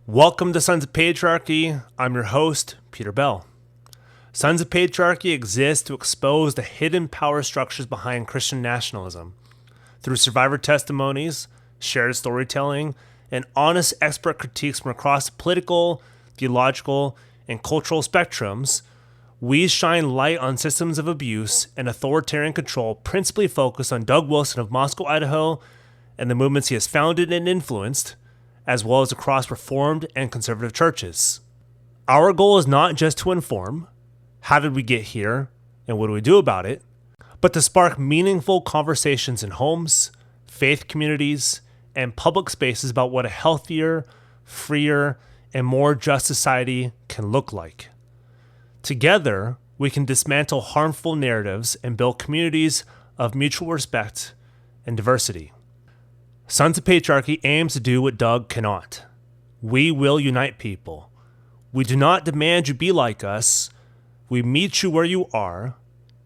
Welcome to Sons of Patriarchy. I'm your host, Peter Bell. Sons of Patriarchy exists to expose the hidden power structures behind Christian nationalism. Through survivor testimonies, shared storytelling, and honest expert critiques from across the political, theological, and cultural spectrums, we shine light on systems of abuse and authoritarian control principally focused on Doug Wilson of Moscow, Idaho, and the movements he has founded and influenced, as well as across Reformed and conservative churches. Our goal is not just to inform, how did we get here, and what do we do about it, but to spark meaningful conversations in homes, faith communities, and public spaces about what a healthier, freer, and more just society can look like. Together, we can dismantle harmful narratives and build communities of mutual respect and diversity. Sons of Patriarchy aims to do what Doug cannot. We will unite people. We do not demand you be like us. We meet you where you are.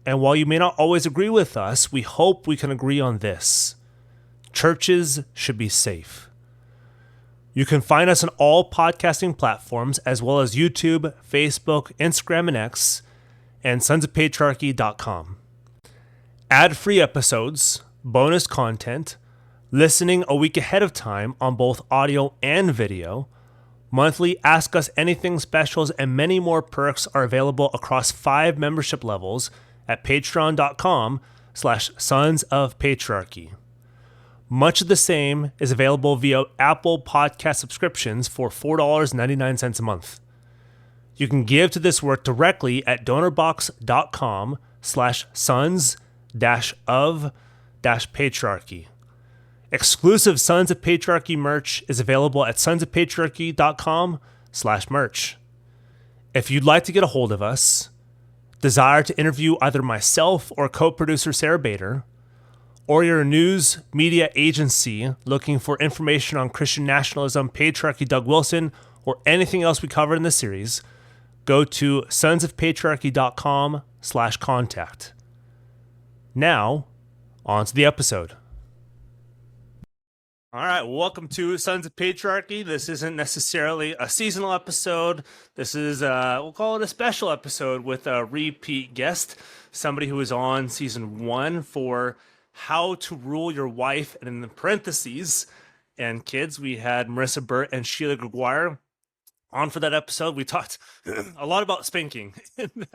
And while you may not always agree with us, we hope we can agree on this. Churches should be safe. You can find us on all podcasting platforms as well as YouTube, Facebook, Instagram, and X, and sonsofpatriarchy.com. Ad-free episodes, bonus content, listening a week ahead of time on both audio and video, monthly Ask Us Anything specials, and many more perks are available across 5 membership levels at patreon.com/Sons of Patriarchy. Much of the same is available via Apple Podcast subscriptions for $4.99 a month. You can give to this work directly at donorbox.com/sons-of-patriarchy. Exclusive Sons of Patriarchy merch is available at sonsofpatriarchy.com/merch. If you'd like to get a hold of us, desire to interview either myself or co-producer Sarah Bader, or you're a news media agency looking for information on Christian nationalism, patriarchy, Doug Wilson, or anything else we covered in this series, go to sonsofpatriarchy.com/contact. Now, on to the episode. All right, welcome to Sons of Patriarchy. This isn't necessarily a seasonal episode. This is, we'll call it a special episode with a repeat guest, somebody who was on season 1 for How to Rule Your Wife, and in the parentheses, and kids, we had Marissa Burt and Sheila Gregoire on for that episode. We talked a lot about spanking in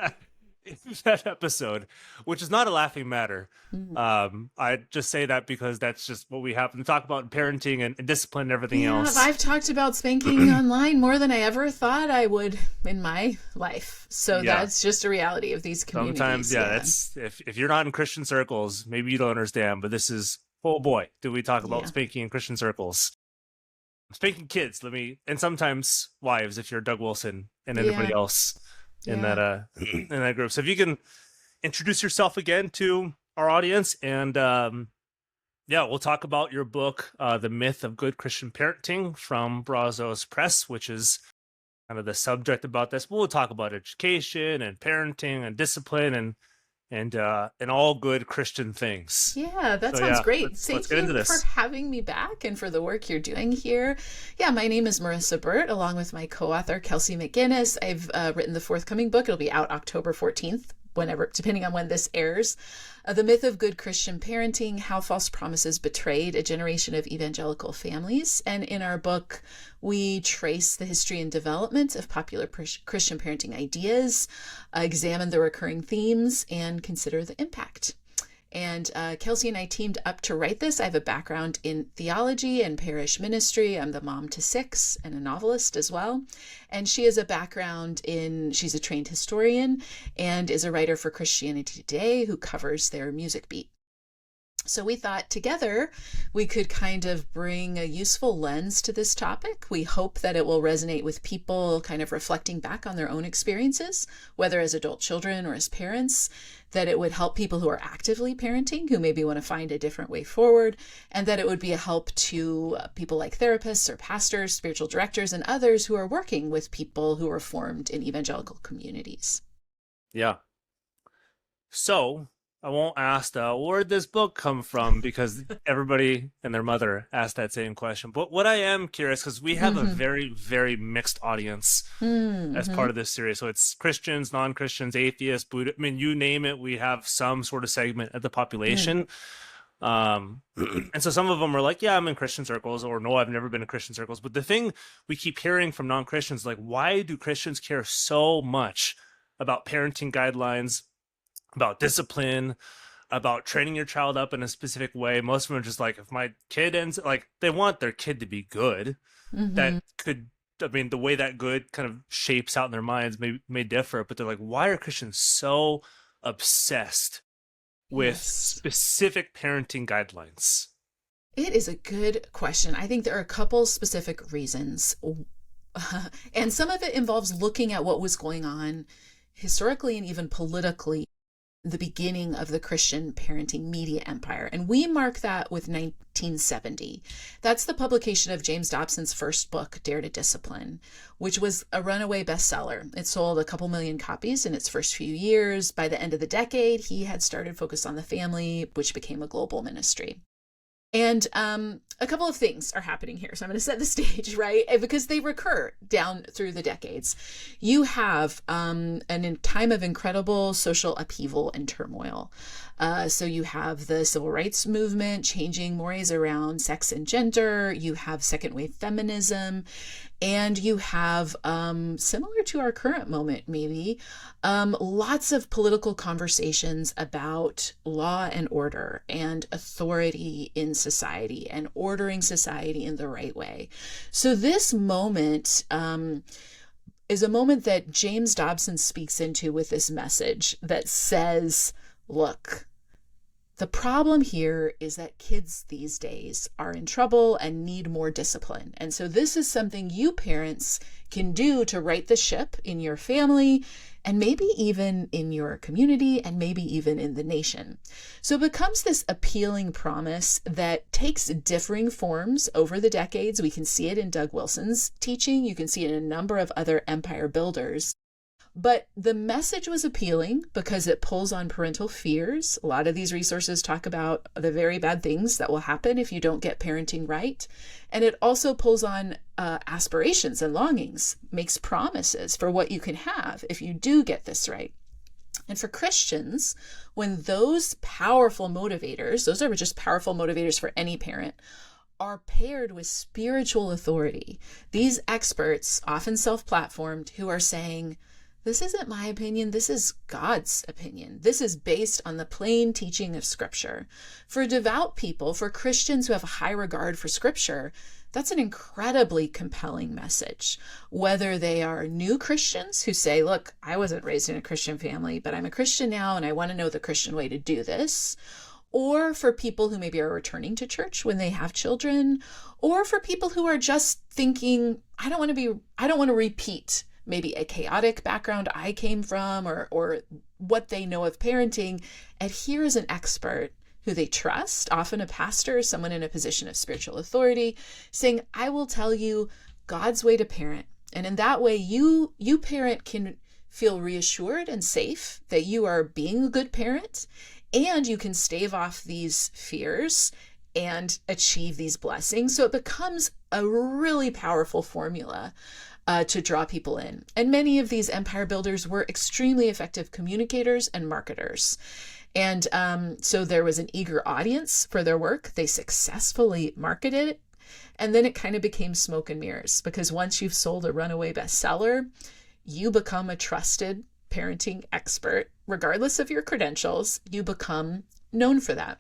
that episode, which is not a laughing matter. I just say that because that's just what we happen to talk about in parenting and discipline and everything else. I've talked about spanking online more than I ever thought I would in my life. So that's just a reality of these communities. Sometimes, that's if you're not in Christian circles, maybe you don't understand, but this is, oh boy, do we talk about spanking in Christian circles. Spanking kids, and sometimes wives if you're Doug Wilson and everybody else in that group. So if you can introduce yourself again to our audience, and we'll talk about your book, The Myth of Good Christian Parenting, from Brazos Press, which is kind of the subject about this. We'll talk about education and parenting and discipline and all good Christian things. Yeah, that sounds great. Let's get into this. Thank you for having me back and for the work you're doing here. Yeah, my name is Marissa Burt, along with my co-author, Kelsey McGinnis. I've written the forthcoming book. It'll be out October 14th, whenever, depending on when this airs. The Myth of Good Christian Parenting, How False Promises Betrayed a Generation of Evangelical Families. And in our book, we trace the history and development of popular Christian parenting ideas, examine the recurring themes, and consider the impact. And Kelsey and I teamed up to write this. I have a background in theology and parish ministry. I'm the mom to 6 and a novelist as well. And she has a background she's a trained historian and is a writer for Christianity Today who covers their music beat. So we thought together we could kind of bring a useful lens to this topic. We hope that it will resonate with people kind of reflecting back on their own experiences, whether as adult children or as parents, that it would help people who are actively parenting, who maybe want to find a different way forward, and that it would be a help to people like therapists or pastors, spiritual directors, and others who are working with people who are formed in evangelical communities. Yeah. So I won't ask where'd this book come from, because everybody and their mother asked that same question. But what I am curious, because we have a Mm-hmm. very, very mixed audience as Mm-hmm. part of this series. So it's Christians, non-Christians, atheists, Buddha. I mean, you name it, we have some sort of segment of the population. And so some of them are like, yeah, I'm in Christian circles, or no, I've never been in Christian circles. But the thing we keep hearing from non-Christians, like, why do Christians care so much about parenting guidelines, about discipline, about training your child up in a specific way? Most of them are just like, if my kid ends, like, they want their kid to be good. Mm-hmm. That could, I mean, the way that good kind of shapes out in their minds may differ, but they're like, why are Christians so obsessed with Yes. specific parenting guidelines? It is a good question. I think there are a couple specific reasons. And some of it involves looking at what was going on historically and even politically, the beginning of the Christian parenting media empire. And we mark that with 1970. That's the publication of James Dobson's first book, Dare to Discipline, which was a runaway bestseller. It sold a couple million copies in its first few years. By the end of the decade, he had started Focus on the Family, which became a global ministry. And a couple of things are happening here. So I'm going to set the stage, right? Because they recur down through the decades. You have a time of incredible social upheaval and turmoil. So you have the civil rights movement changing mores around sex and gender. You have second wave feminism. And you have, similar to our current moment, maybe, lots of political conversations about law and order and authority in society and ordering society in the right way. So this moment is a moment that James Dobson speaks into with this message that says, look, the problem here is that kids these days are in trouble and need more discipline. And so this is something you parents can do to right the ship in your family and maybe even in your community and maybe even in the nation. So it becomes this appealing promise that takes differing forms over the decades. We can see it in Doug Wilson's teaching. You can see it in a number of other empire builders. But the message was appealing because it pulls on parental fears. A lot of these resources talk about the very bad things that will happen if you don't get parenting right. And it also pulls on aspirations and longings, makes promises for what you can have if you do get this right. And for Christians, when those powerful motivators, those are just powerful motivators for any parent, are paired with spiritual authority, these experts, often self-platformed, who are saying, this isn't my opinion, this is God's opinion. This is based on the plain teaching of Scripture. For devout people, for Christians who have a high regard for Scripture, that's an incredibly compelling message. Whether they are new Christians who say, look, I wasn't raised in a Christian family, but I'm a Christian now and I want to know the Christian way to do this. Or for people who maybe are returning to church when they have children, or for people who are just thinking, I don't want to repeat maybe a chaotic background I came from or what they know of parenting. And here is an expert who they trust, often a pastor, someone in a position of spiritual authority, saying, I will tell you God's way to parent. And in that way, you parent can feel reassured and safe that you are being a good parent, and you can stave off these fears and achieve these blessings. So it becomes a really powerful formula to draw people in. And many of these empire builders were extremely effective communicators and marketers. And so there was an eager audience for their work. They successfully marketed it. And then it kind of became smoke and mirrors, because once you've sold a runaway bestseller, you become a trusted parenting expert. Regardless of your credentials, you become known for that.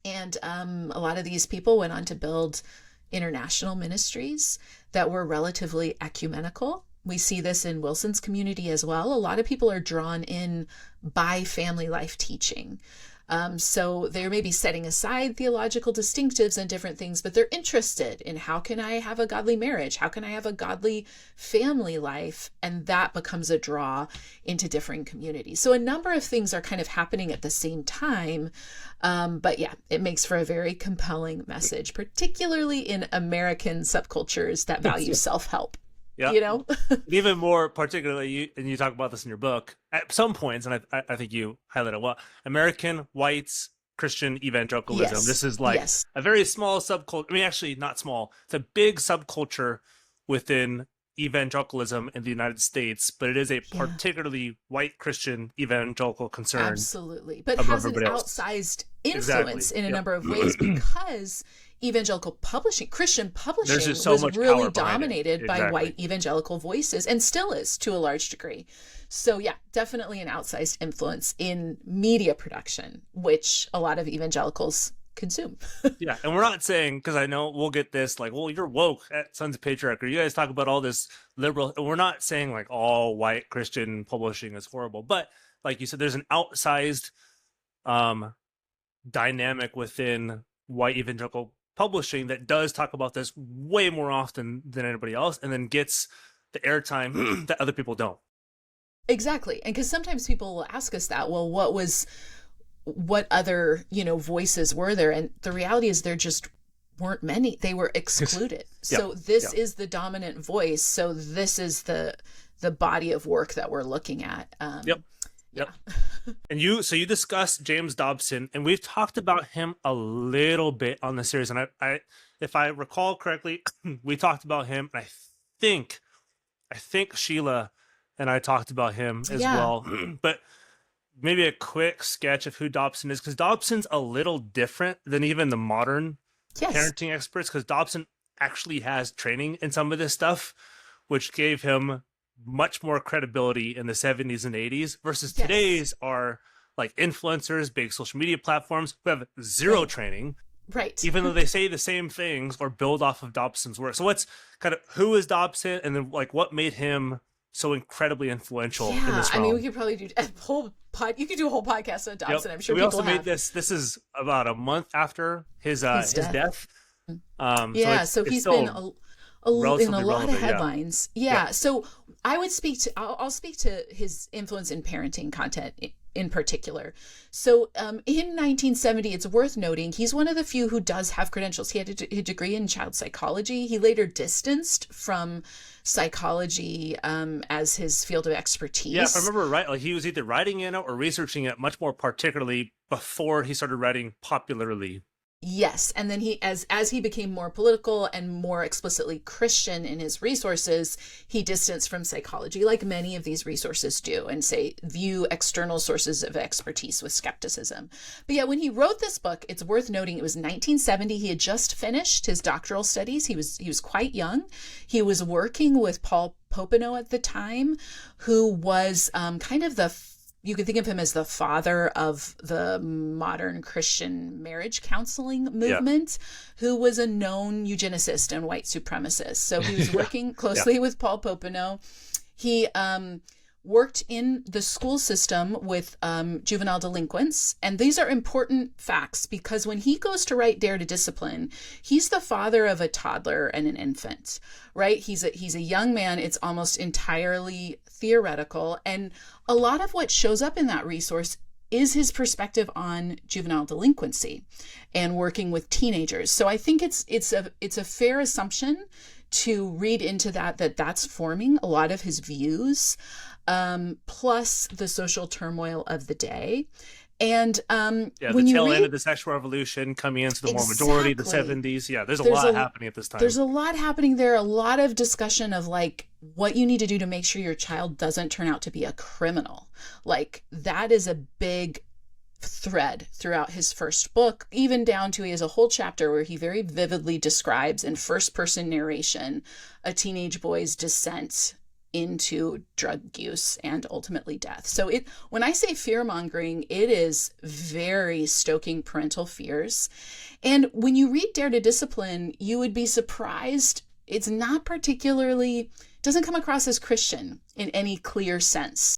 And a lot of these people went on to build international ministries that were relatively ecumenical. We see this in Wilson's community as well. A lot of people are drawn in by family life teaching. So they're maybe setting aside theological distinctives and different things, but they're interested in how can I have a godly marriage? How can I have a godly family life? And that becomes a draw into differing communities. So a number of things are kind of happening at the same time. But yeah, it makes for a very compelling message, particularly in American subcultures that value self-help. Yeah. you know? Even more particularly, and you talk about this in your book at some points, and I think you highlight it well. American whites, Christian evangelicalism. Yes. This is like Yes. a very small subculture. I mean, actually, not small. It's a big subculture within evangelicalism in the United States, but it is a Yeah. particularly white Christian evangelical concern. Absolutely. But above has an everybody else. outsized influence Exactly. in a Yep. number of ways because evangelical publishing, Christian publishing There's just so was much really power behind it. dominated by Exactly. white evangelical voices and still is to a large degree. So yeah, definitely an outsized influence in media production, which a lot of evangelicals consume. Yeah, and we're not saying, because I know we'll get this like, well, you're woke at Sons of Patriarchy. You guys talk about all this liberal. We're not saying like all white Christian publishing is horrible, but like you said, there's an outsized dynamic within white evangelical publishing that does talk about this way more often than anybody else, and then gets the airtime that other people don't. Exactly. And because sometimes people will ask us that, well, what other, voices were there? And the reality is there just weren't many. They were excluded. So this is the dominant voice. So this is the body of work that we're looking at. Yep. And you discuss James Dobson, and we've talked about him a little bit on the series. And I if I recall correctly, we talked about him. And I think Sheila and I talked about him as well. But maybe a quick sketch of who Dobson is, because Dobson's a little different than even the modern parenting experts, because Dobson actually has training in some of this stuff, which gave him much more credibility in the 70s and 80s versus today's are like influencers, big social media platforms who have zero training. Right. Even though they say the same things or build off of Dobson's work. So who is Dobson, and then like what made him so incredibly influential in this realm? I mean, we could probably do a whole you could do a whole podcast on Dobson. I'm sure we people also have. made this is about a month after his death. So he's been in a lot of headlines. Yeah. So I'll speak to his influence in parenting content in particular. So in 1970, it's worth noting, he's one of the few who does have credentials. He had a degree in child psychology. He later distanced from psychology as his field of expertise. Yeah, if I remember right, like he was either writing in it or researching it much more particularly before he started writing popularly. Yes, and then as he became more political and more explicitly Christian in his resources, he distanced from psychology, like many of these resources do, and view external sources of expertise with skepticism. But yeah, when he wrote this book, it's worth noting it was 1970. He had just finished his doctoral studies. He was quite young. He was working with Paul Popenoe at the time, who was kind of you could think of him as the father of the modern Christian marriage counseling movement, who was a known eugenicist and white supremacist. So he was working closely with Paul Popenoe. He worked in the school system with juvenile delinquents. And these are important facts because when he goes to write Dare to Discipline, he's the father of a toddler and an infant, right? He's a young man. It's almost entirely theoretical. And a lot of what shows up in that resource is his perspective on juvenile delinquency and working with teenagers. So I think it's a fair assumption to read into that's forming a lot of his views, plus the social turmoil of the day. And the tail end of the sexual revolution coming into the more majority, the 70s. Yeah, there's a lot happening at this time. There's a lot happening there, a lot of discussion of like what you need to do to make sure your child doesn't turn out to be a criminal. Like that is a big thread throughout his first book, even down to he has a whole chapter where he very vividly describes in first person narration a teenage boy's descent into drug use and ultimately death. So when I say fear mongering, it is very stoking parental fears. And when you read Dare to Discipline, you would be surprised. It's not doesn't come across as Christian in any clear sense.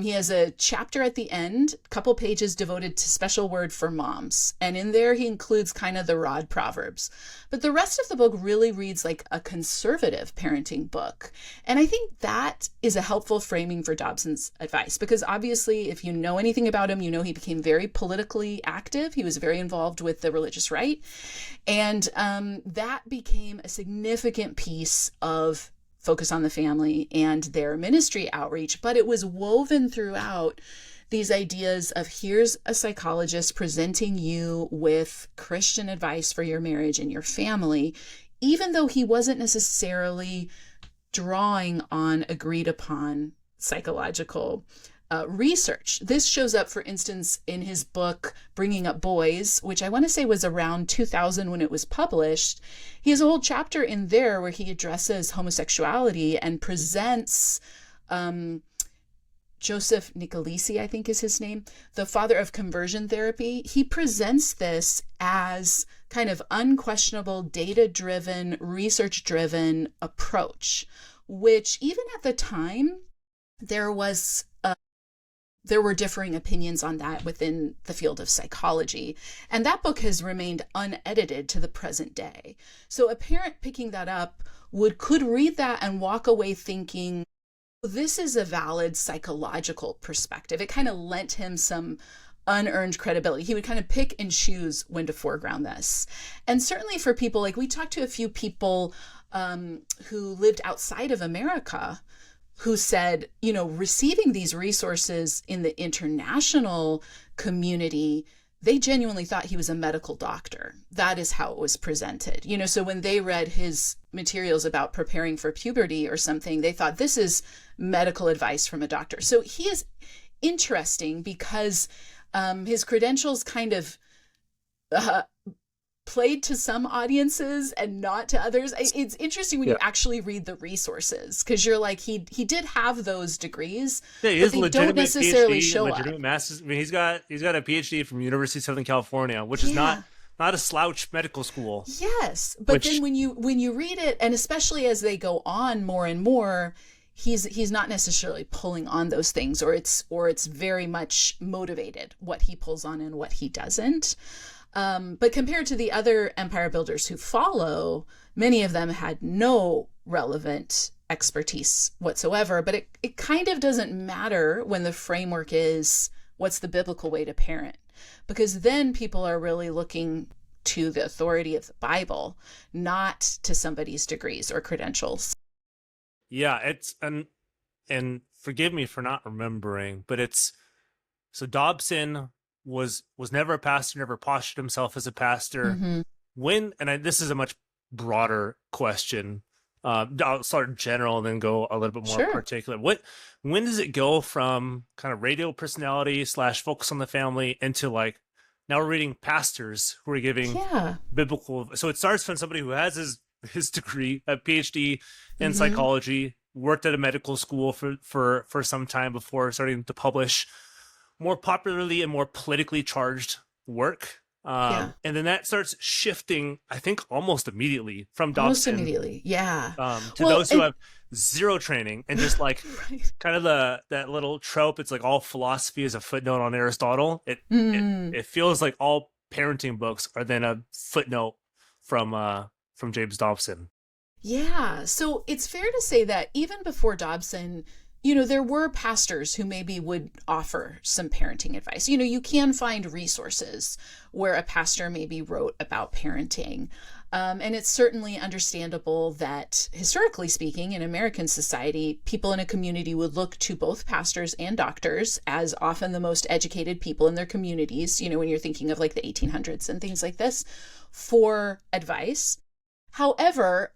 He has a chapter at the end, a couple pages devoted to special word for moms. And in there, he includes kind of the rod proverbs. But the rest of the book really reads like a conservative parenting book. And I think that is a helpful framing for Dobson's advice, because obviously, if you know anything about him, you know he became very politically active. He was very involved with the religious right. And that became a significant piece of Focus on the Family and their ministry outreach, but it was woven throughout these ideas of here's a psychologist presenting you with Christian advice for your marriage and your family, even though he wasn't necessarily drawing on agreed upon psychological research. This shows up, for instance, in his book, Bringing Up Boys, which I want to say was around 2000 when it was published. He has a whole chapter in there where he addresses homosexuality and presents Joseph Nicolici, I think is his name, the father of conversion therapy. He presents this as kind of unquestionable, data-driven, research-driven approach, which even at the time, there were differing opinions on that within the field of psychology. And that book has remained unedited to the present day. So a parent picking that up could read that and walk away thinking, this is a valid psychological perspective. It kind of lent him some unearned credibility. He would kind of pick and choose when to foreground this. And certainly for people, like we talked to a few people who lived outside of America who said, receiving these resources in the international community, they genuinely thought he was a medical doctor. That is how it was presented. So when they read his materials about preparing for puberty or something, they thought this is medical advice from a doctor. So he is interesting because his credentials kind of played to some audiences and not to others. It's interesting when you actually read the resources, because you're like, he did have those degrees, but they don't necessarily show up. Masters. I mean, he's got a PhD from University of Southern California, which is not a slouch medical school. Yes, but then when you read it, and especially as they go on more and more, he's not necessarily pulling on those things, or it's very much motivated what he pulls on and what he doesn't. But compared to the other empire builders who follow, many of them had no relevant expertise whatsoever. But it kind of doesn't matter when the framework is, what's the biblical way to parent? Because then people are really looking to the authority of the Bible, not to somebody's degrees or credentials. Yeah, it's and forgive me for not remembering, but so Dobson was never a pastor, never postured himself as a pastor. Mm-hmm. This is a much broader question. I'll start general and then go a little bit more particular. When does it go from kind of radio personality / focus on the family into like, now we're reading pastors who are giving biblical. So it starts from somebody who has his degree, a PhD in psychology, worked at a medical school for some time before starting to publish more popularly and more politically charged work. And then that starts shifting, I think, almost immediately from Dobson. To those who have zero training and just like kind of that little trope. It's like all philosophy is a footnote on Aristotle. It feels like all parenting books are then a footnote from James Dobson. Yeah. So it's fair to say that even before Dobson, there were pastors who maybe would offer some parenting advice. You can find resources where a pastor maybe wrote about parenting. And it's certainly understandable that, historically speaking, in American society, people in a community would look to both pastors and doctors as often the most educated people in their communities, when you're thinking of like the 1800s and things like this, for advice. However,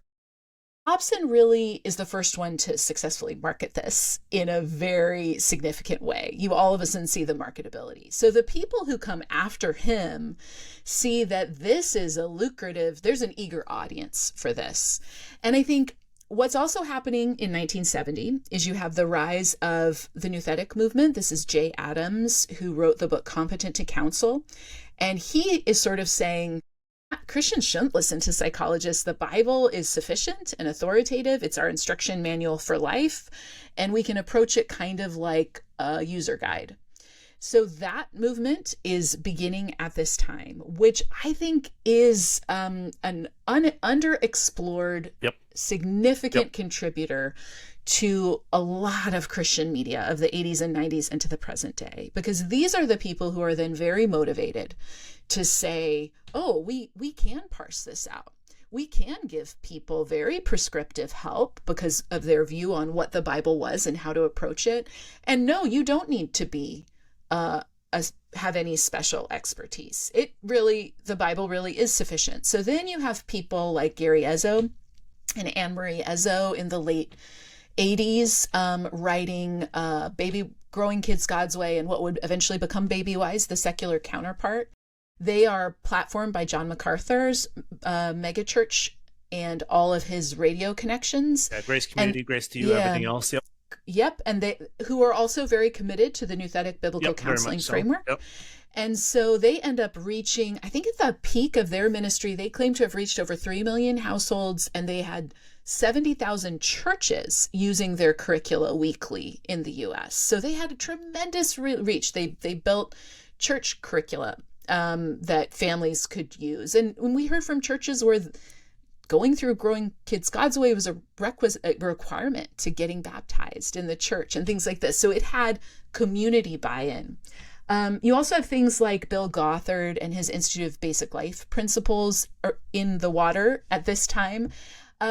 Dobson really is the first one to successfully market this in a very significant way. You all of a sudden see the marketability. So the people who come after him see that this is there's an eager audience for this. And I think what's also happening in 1970 is you have the rise of the nouthetic movement. This is Jay Adams, who wrote the book Competent to Counsel. And he is sort of saying, Christians shouldn't listen to psychologists. The Bible is sufficient and authoritative. It's our instruction manual for life, and we can approach it kind of like a user guide. So that movement is beginning at this time, which I think is an underexplored, significant contributor to a lot of Christian media of the 80s and 90s and to the present day, because these are the people who are then very motivated to say, oh, we can parse this out. we can give people very prescriptive help because of their view on what the Bible was and how to approach it. And no, you don't need to be have any special expertise. The Bible really is sufficient. So then you have people like Gary Ezzo and Anne Marie Ezzo in the late 80s, writing Growing Kids God's Way and what would eventually become Baby Wise, the secular counterpart. They are platformed by John MacArthur's megachurch and all of his radio connections. Yeah, Grace Community, Grace to You, everything else. Yep. Yep. And who are also very committed to the Nouthetic Biblical Counseling Framework. Yep. And so they end up reaching, I think at the peak of their ministry, they claim to have reached over 3 million households, and they had 70,000 churches using their curricula weekly in the US. So they had a tremendous reach. They built church curricula that families could use. And when we heard from churches where going through Growing Kids God's Way was a requirement to getting baptized in the church and things like this. So it had community buy-in. You also have things like Bill Gothard and his Institute of Basic Life Principles are in the water at this time.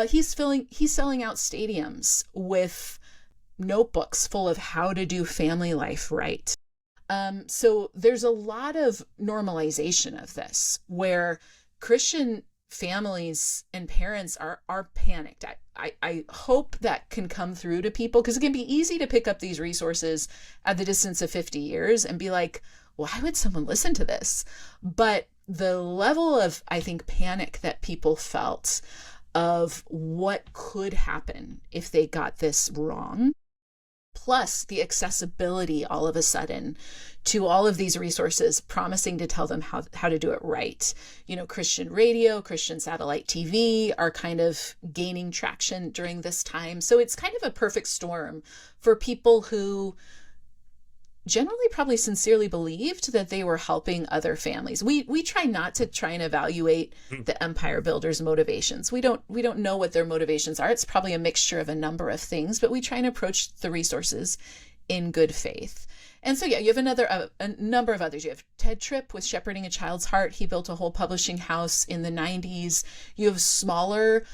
He's selling out stadiums with notebooks full of how to do family life right. So there's a lot of normalization of this where Christian families and parents are panicked. I hope that can come through to people, because it can be easy to pick up these resources at the distance of 50 years and be like, why would someone listen to this? But the level of, I think, panic that people felt of what could happen if they got this wrong, plus the accessibility all of a sudden to all of these resources promising to tell them how to do it right. Christian radio, Christian satellite TV are kind of gaining traction during this time. So it's kind of a perfect storm for people who generally probably sincerely believed that they were helping other families. We try not to try and evaluate the empire builders' motivations. We don't know what their motivations are. It's probably a mixture of a number of things, but we try and approach the resources in good faith. And so, you have a number of others. You have Ted Tripp with Shepherding a Child's Heart. He built a whole publishing house in the 90s. You have smaller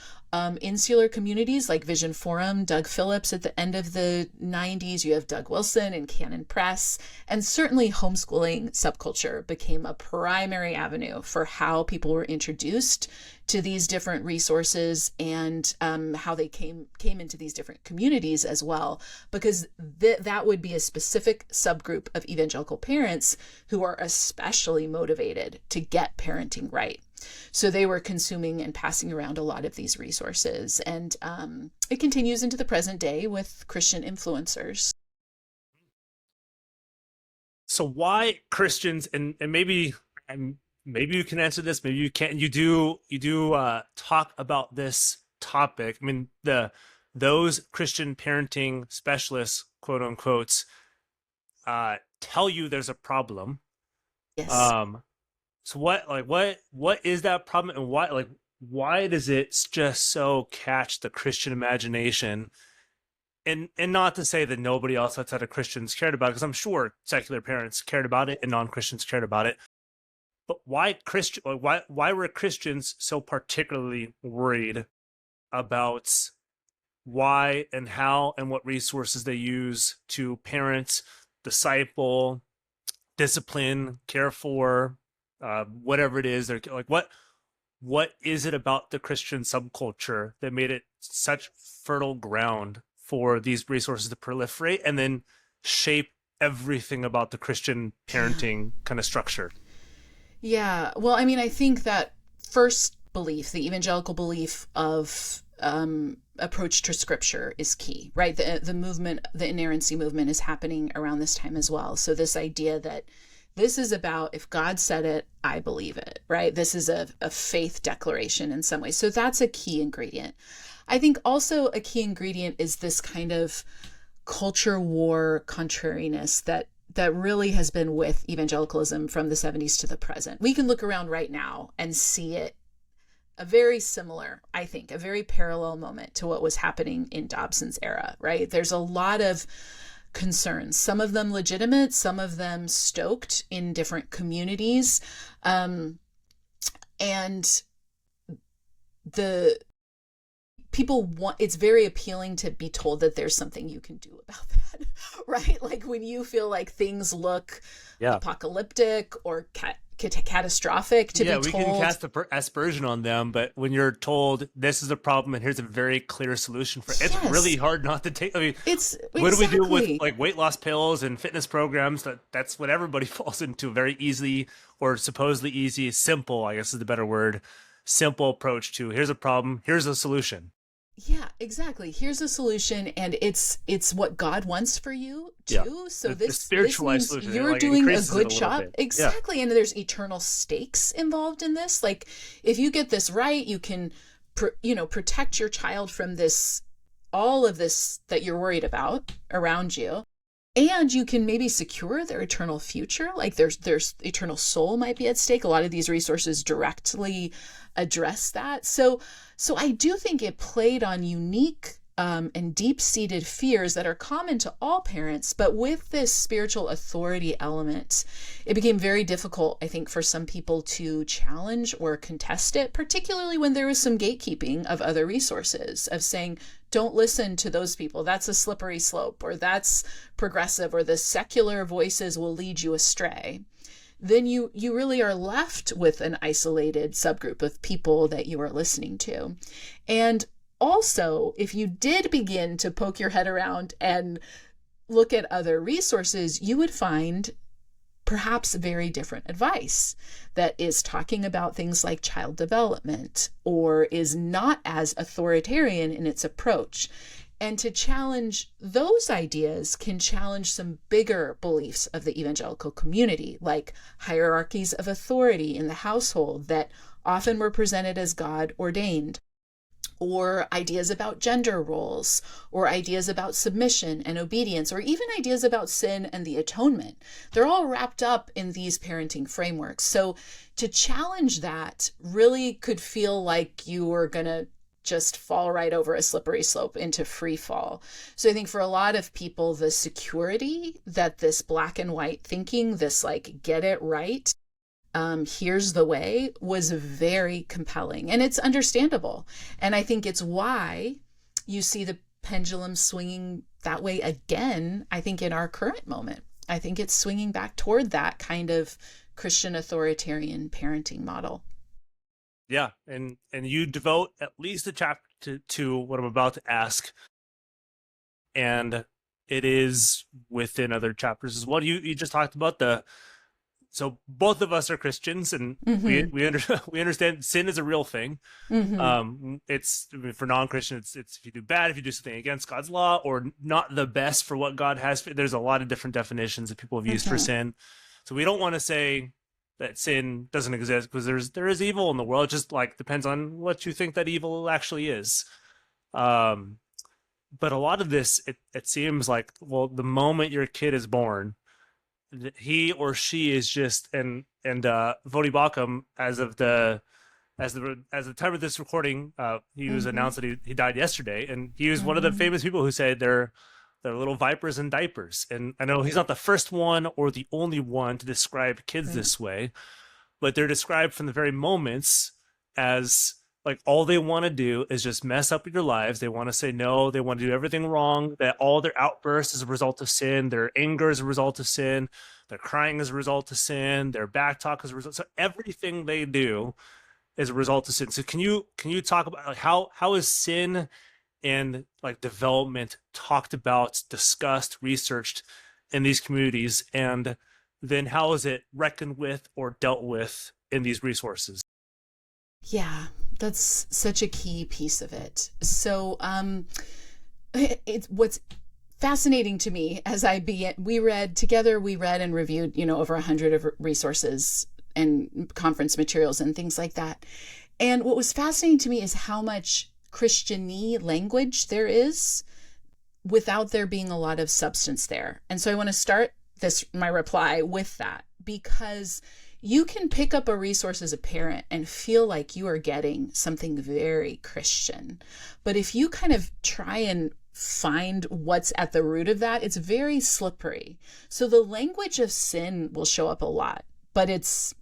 insular communities like Vision Forum, Doug Phillips at the end of the 90s. You have Doug Wilson and Canon Press. And certainly homeschooling subculture became a primary avenue for how people were introduced to these different resources and how they came into these different communities as well, because that would be a specific subgroup of evangelical parents who are especially motivated to get parenting right. So they were consuming and passing around a lot of these resources. And it continues into the present day with Christian influencers. So why Christians, and maybe you can answer this, maybe you can't. You do talk about this topic. I mean, those Christian parenting specialists, quote unquote, tell you there's a problem. Yes. So what is that problem, and why does it just so catch the Christian imagination? And not to say that nobody else outside of Christians cared about it, because I'm sure secular parents cared about it and non-Christians cared about it. But why were Christians so particularly worried about why and how and what resources they use to parent, disciple, discipline, care for, whatever it is? They're like, what is it about the Christian subculture that made it such fertile ground for these resources to proliferate and then shape everything about the Christian parenting kind of structure? Yeah, well, I mean, I think that first belief, the evangelical belief of approach to scripture is key, right? The movement, the inerrancy movement is happening around this time as well. So this idea that this is about, if God said it, I believe it, right? This is a faith declaration in some ways. So that's a key ingredient. I think also a key ingredient is this kind of culture war contrariness that really has been with evangelicalism from the 70s to the present. We can look around right now and see it, a very similar, I think, a very parallel moment to what was happening in Dobson's era, right? There's a lot of concerns, some of them legitimate, some of them stoked in different communities. And the people want, it's very appealing to be told that there's something you can do about that, right? Like when you feel like things look apocalyptic or catastrophic, to be told. We can cast aspersion on them, but when you're told this is a problem and here's a very clear solution for it, it's really hard not to take. I mean, what do we do with like weight loss pills and fitness programs? That's what everybody falls into. Very easily, or supposedly easy, simple, I guess is the better word, simple approach to here's a problem, here's a solution. Yeah, exactly. Here's a solution, and it's what God wants for you too. Yeah. So this spiritualized solution, you're doing a good job. Exactly. And there's eternal stakes involved in this. Like if you get this right, you can protect your child from all of this that you're worried about around you. And you can maybe secure their eternal future. Like their eternal soul might be at stake. A lot of these resources directly address that. So I do think it played on unique and deep-seated fears that are common to all parents, but with this spiritual authority element, it became very difficult, I think, for some people to challenge or contest it, particularly when there was some gatekeeping of other resources, of saying, don't listen to those people, that's a slippery slope, or that's progressive, or the secular voices will lead you astray. Then you really are left with an isolated subgroup of people that you are listening to. And also, if you did begin to poke your head around and look at other resources, you would find perhaps very different advice that is talking about things like child development or is not as authoritarian in its approach. And to challenge those ideas can challenge some bigger beliefs of the evangelical community, like hierarchies of authority in the household that often were presented as God ordained, or ideas about gender roles, or ideas about submission and obedience, or even ideas about sin and the atonement. They're all wrapped up in these parenting frameworks. So to challenge that really could feel like you were going to just fall right over a slippery slope into free fall. So I think for a lot of people, the security that this black and white thinking, this like, get it right, here's the way, was very compelling. And it's understandable. And I think it's why you see the pendulum swinging that way again, I think in our current moment. I think it's swinging back toward that kind of Christian authoritarian parenting model. Yeah, and you devote at least a chapter to what I'm about to ask, and it is within other chapters as well. You just talked about so both of us are Christians, and we understand sin is a real thing. It's for non-Christian, it's if you do bad, if you do something against God's law, or not the best for what God has. There's a lot of different definitions that people have used for sin. So we don't want to say that sin doesn't exist, because there is evil in the world. It just like depends on what you think that evil actually is. But a lot of this, it seems like, well, the moment your kid is born, he or she is just and Vodi Bakum, as the time of this recording, he was announced that he died yesterday, and he was one of the famous people who say they're little vipers in diapers. And I know he's not the first one or the only one to describe kids this way, but they're described from the very moments as like all they want to do is just mess up your lives. They want to say no. They want to do everything wrong. That all their outbursts is a result of sin. Their anger is a result of sin. Their crying is a result of sin. Their back talk is a result. So everything they do is a result of sin. So can you talk about like how is sin and like development talked about, discussed, researched in these communities, and then how is it reckoned with or dealt with in these resources? Yeah, that's such a key piece of it. So what's fascinating to me as we read and reviewed, over 100 of resources and conference materials and things like that. And what was fascinating to me is how much Christian-y language there is without there being a lot of substance there. And so I want to start my reply with that, because you can pick up a resource as a parent and feel like you are getting something very Christian. But if you kind of try and find what's at the root of that, it's very slippery. So the language of sin will show up a lot, but it's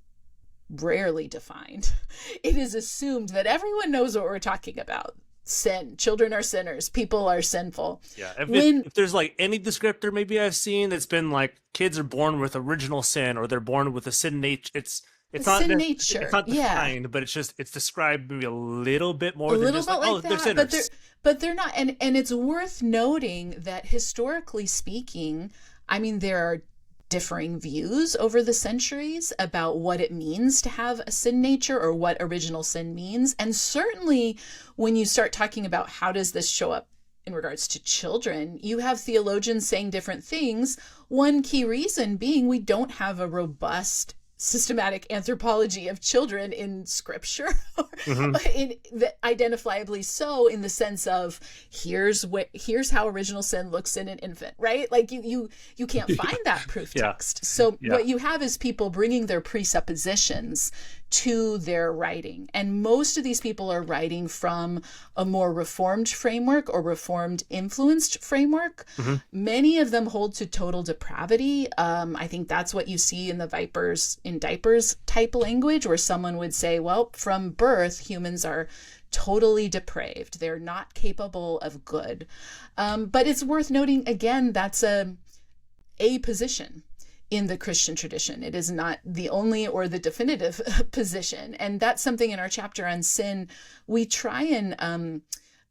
rarely defined. It is assumed that everyone knows what we're talking about. Sin. Children are sinners. People are sinful. Yeah. If there's like any descriptor maybe I've seen that's been like kids are born with original sin or they're born with a sin nature. It's not sin nature. It's not defined, but it's described maybe a little bit more than just like, they're sinners. But they're not. And it's worth noting that historically speaking, I mean, there are differing views over the centuries about what it means to have a sin nature or what original sin means. And certainly when you start talking about how does this show up in regards to children, you have theologians saying different things. One key reason being we don't have a robust systematic anthropology of children in scripture, identifiably so, in the sense of here's how original sin looks in an infant, right? Like you can't find that proof text. So what you have is people bringing their presuppositions to their writing. And most of these people are writing from a more reformed framework or reformed influenced framework. Many of them hold to total depravity. I think that's what you see in the Vipers in Diapers type language, where someone would say, well, from birth, humans are totally depraved. They're not capable of good. But it's worth noting, again, that's a position in the Christian tradition. It is not the only or the definitive position. And that's something in our chapter on sin we try and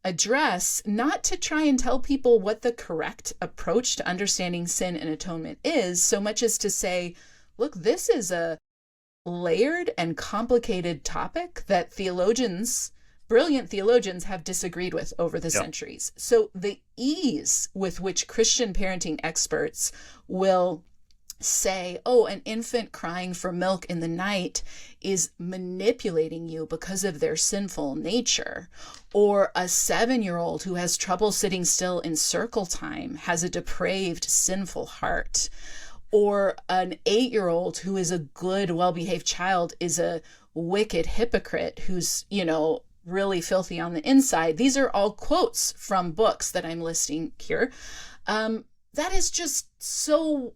address, not to try and tell people what the correct approach to understanding sin and atonement is, so much as to say, look, this is a layered and complicated topic that brilliant theologians have disagreed with over the centuries. So the ease with which Christian parenting experts will say, oh, an infant crying for milk in the night is manipulating you because of their sinful nature, or a 7-year-old who has trouble sitting still in circle time has a depraved, sinful heart, or an 8-year-old who is a good, well-behaved child is a wicked hypocrite who's, really filthy on the inside. These are all quotes from books that I'm listing here. That is just so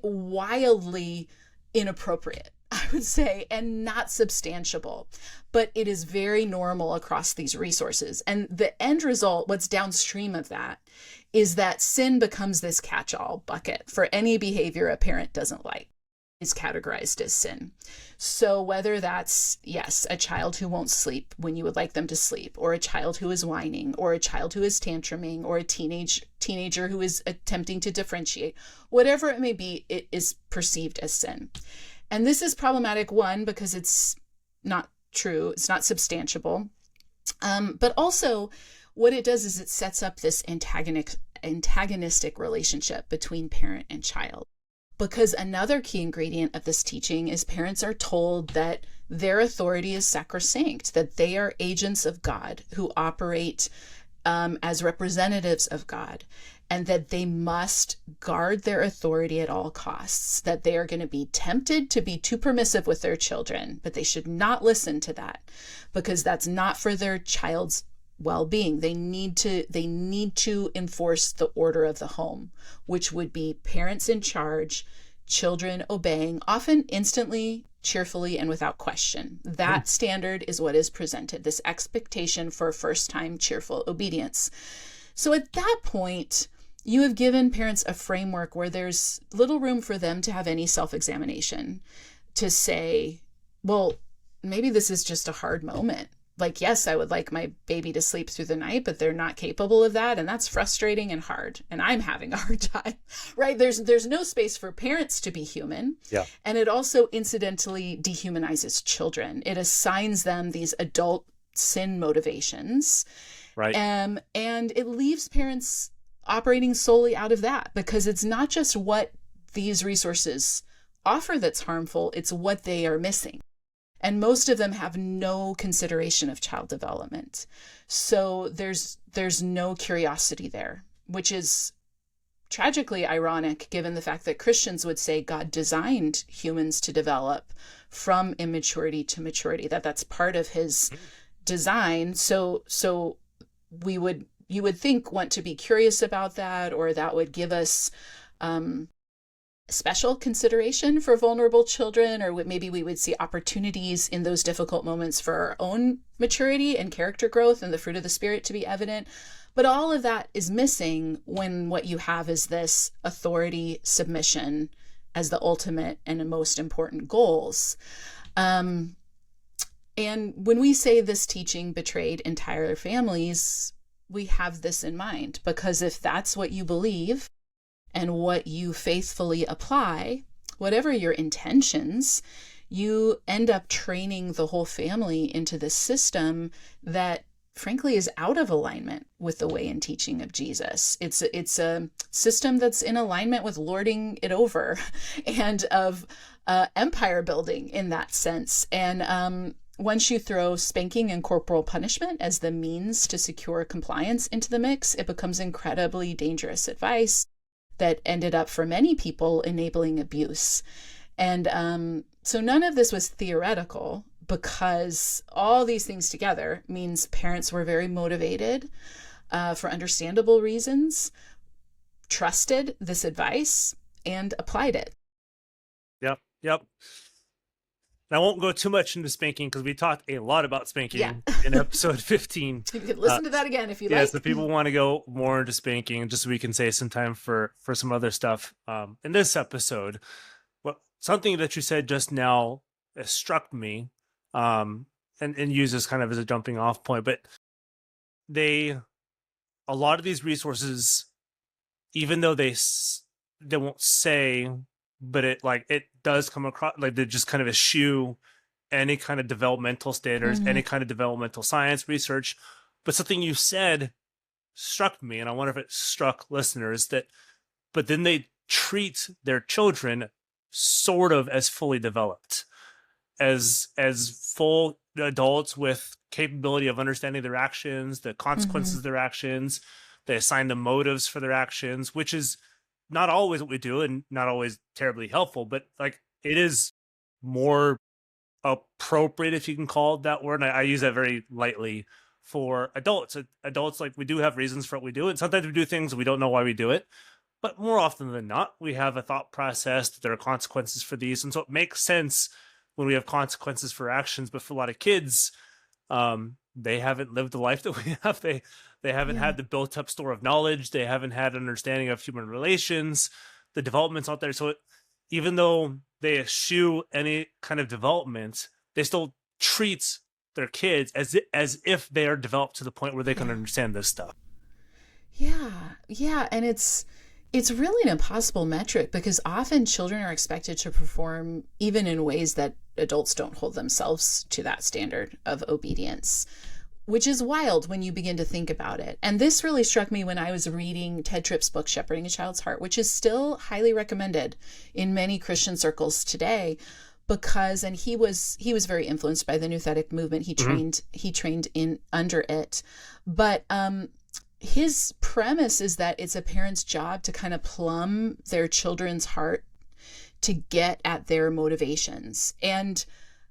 wildly inappropriate, I would say, and not substantiable. But it is very normal across these resources. And the end result, what's downstream of that, is that sin becomes this catch-all bucket for any behavior a parent doesn't like is categorized as sin. So whether that's, yes, a child who won't sleep when you would like them to sleep, or a child who is whining, or a child who is tantruming, or a teenager who is attempting to differentiate, whatever it may be, it is perceived as sin. And this is problematic, one, because it's not true, it's not substantiable. But also what it does is it sets up this antagonistic relationship between parent and child. Because another key ingredient of this teaching is parents are told that their authority is sacrosanct, that they are agents of God who operate as representatives of God, and that they must guard their authority at all costs, that they are going to be tempted to be too permissive with their children, but they should not listen to that because that's not for their child's well-being. They need to enforce the order of the home, which would be parents in charge, children obeying, often instantly, cheerfully, and without question. That standard is what is presented, this expectation for first-time cheerful obedience. So at that point, you have given parents a framework where there's little room for them to have any self-examination, to say, well, maybe this is just a hard moment. Like, yes, I would like my baby to sleep through the night, but they're not capable of that. And that's frustrating and hard. And I'm having a hard time, right? There's no space for parents to be human. Yeah. And it also incidentally dehumanizes children. It assigns them these adult sin motivations. Right. And it leaves parents operating solely out of that, because it's not just what these resources offer that's harmful, it's what they are missing. And most of them have no consideration of child development. So there's no curiosity there, which is tragically ironic given the fact that Christians would say God designed humans to develop from immaturity to maturity, that's part of his design. So you would think want to be curious about that, or that would give us special consideration for vulnerable children, or maybe we would see opportunities in those difficult moments for our own maturity and character growth and the fruit of the Spirit to be evident. But all of that is missing when what you have is this authority submission as the ultimate and most important goals. And when we say this teaching betrayed entire families, we have this in mind, because if that's what you believe and what you faithfully apply, whatever your intentions, you end up training the whole family into this system that frankly is out of alignment with the way and teaching of Jesus. It's a system that's in alignment with lording it over and of empire building in that sense. And once you throw spanking and corporal punishment as the means to secure compliance into the mix, it becomes incredibly dangerous advice that ended up for many people enabling abuse. And so none of this was theoretical, because all these things together means parents were very motivated for understandable reasons, trusted this advice, and applied it. Yep. I won't go too much into spanking because we talked a lot about spanking in episode 15. You can listen to that again if you like. Yes, if people want to go more into spanking, just so we can save some time for some other stuff. In this episode, something that you said just now struck me, and use this kind of as a jumping off point. But a lot of these resources, even though they won't say, but it does come across like they just kind of eschew any kind of developmental standards, any kind of developmental science research. But something you said struck me, and I wonder if it struck listeners, but then they treat their children sort of as fully developed, as full adults with capability of understanding their actions, the consequences of their actions. They assign them motives for their actions, which is not always what we do and not always terribly helpful, but like it is more appropriate, if you can call it that word. And I use that very lightly for adults. Adults, like, we do have reasons for what we do, and sometimes we do things we don't know why we do it. But more often than not, we have a thought process that there are consequences for these. And so it makes sense when we have consequences for actions. But for a lot of kids, they haven't lived the life that we have. They haven't had the built up store of knowledge. They haven't had an understanding of human relations. The development's not there. So even though they eschew any kind of development, they still treat their kids as if they are developed to the point where they can understand this stuff. Yeah. And it's really an impossible metric, because often children are expected to perform even in ways that adults don't hold themselves to that standard of obedience, which is wild when you begin to think about it. And this really struck me when I was reading Ted Tripp's book, Shepherding a Child's Heart, which is still highly recommended in many Christian circles today, because, and he was very influenced by the Nouthetic movement. He trained in under it. But his premise is that it's a parent's job to kind of plumb their children's heart to get at their motivations. And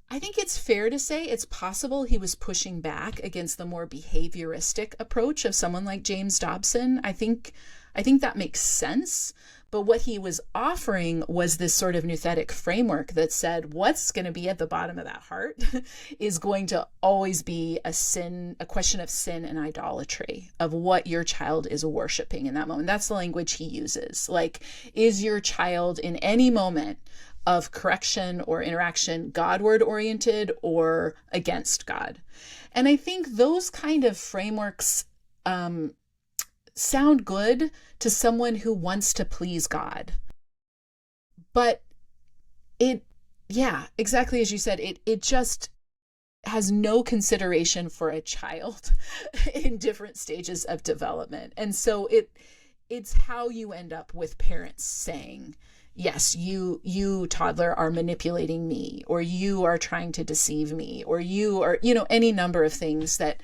I think it's fair to say it's possible he was pushing back against the more behavioristic approach of someone like James Dobson. I think that makes sense. But what he was offering was this sort of nouthetic framework that said what's going to be at the bottom of that heart is going to always be a question of sin and idolatry, of what your child is worshiping in that moment. That's the language he uses. Like, is your child in any moment of correction or interaction Godward oriented or against God? And I think those kind of frameworks sound good to someone who wants to please God. But exactly as you said, it just has no consideration for a child in different stages of development. And so it's how you end up with parents saying, yes, you toddler are manipulating me, or you are trying to deceive me, or you are, any number of things that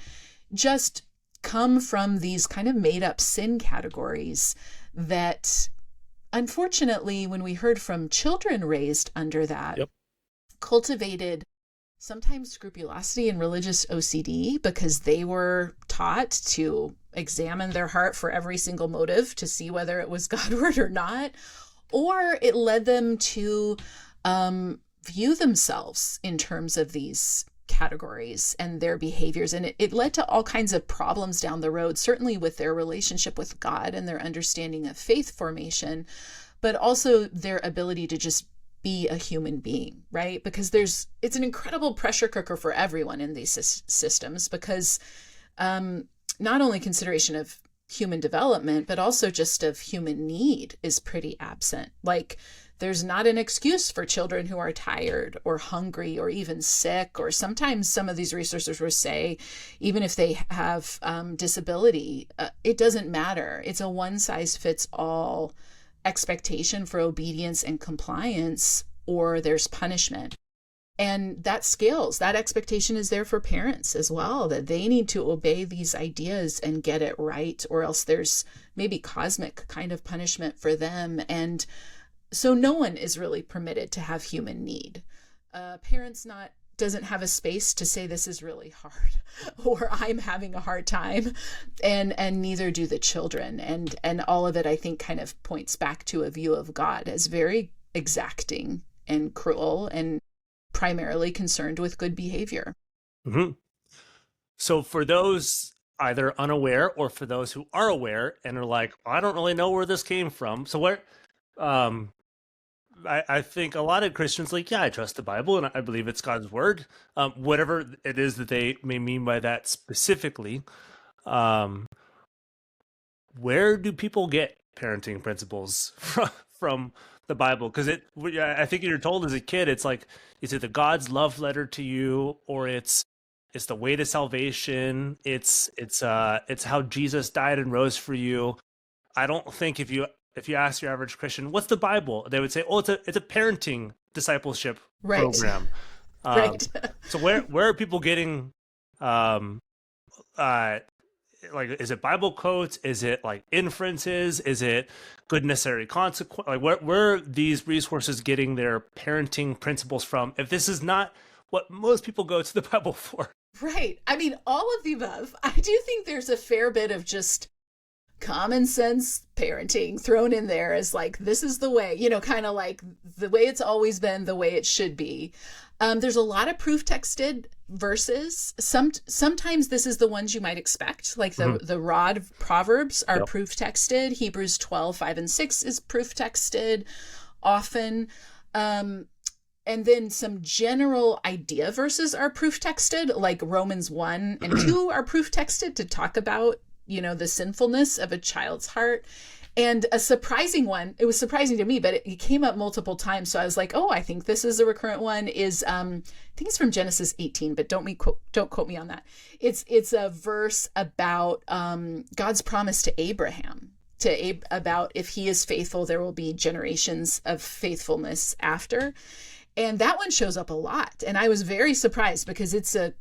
just come from these kind of made up sin categories that, unfortunately, when we heard from children raised under that, cultivated sometimes scrupulosity and religious OCD, because they were taught to examine their heart for every single motive to see whether it was Godward or not, or it led them to view themselves in terms of these categories and their behaviors. And it led to all kinds of problems down the road, certainly with their relationship with God and their understanding of faith formation, but also their ability to just be a human being, right? Because it's an incredible pressure cooker for everyone in these systems, because not only consideration of human development, but also just of human need is pretty absent. Like, there's not an excuse for children who are tired or hungry or even sick, or sometimes some of these researchers will say, even if they have disability, it doesn't matter. It's a one-size-fits-all expectation for obedience and compliance, or there's punishment. And that scales. That expectation is there for parents as well, that they need to obey these ideas and get it right, or else there's maybe cosmic kind of punishment for them. And so no one is really permitted to have human need. Parents doesn't have a space to say this is really hard or I'm having a hard time, and neither do the children. And all of it, I think, kind of points back to a view of God as very exacting and cruel and primarily concerned with good behavior. Mm-hmm. So for those either unaware or for those who are aware and are like, I don't really know where this came from. So where, I think a lot of Christians like, yeah, I trust the Bible and I believe it's God's word. Whatever it is that they may mean by that specifically, where do people get parenting principles from the Bible? Because I think you're told as a kid, it's like, is it the God's love letter to you, or it's the way to salvation? It's how Jesus died and rose for you. I don't think if you ask your average Christian, what's the Bible? They would say, oh, it's a parenting discipleship program. Right. So where are people getting, like, is it Bible quotes? Is it like inferences? Is it good necessary consequence? Like, where are these resources getting their parenting principles from, if this is not what most people go to the Bible for? Right. I mean, all of the above. I do think there's a fair bit of just common sense parenting thrown in there as like, this is the way, kind of like the way it's always been, the way it should be. There's a lot of proof texted verses. Sometimes this is the ones you might expect, like the rod Proverbs are proof texted. Hebrews 12:5-6 is proof texted often. And then some general idea verses are proof texted, like Romans 1 and 2 are proof texted to talk about the sinfulness of a child's heart. And a surprising one, it was surprising to me, but it came up multiple times. So I was like, oh, I think this is a recurrent one, is, I think it's from Genesis 18, but don't quote me on that. It's a verse about God's promise to Abraham, about if he is faithful, there will be generations of faithfulness after. And that one shows up a lot. And I was very surprised because it's a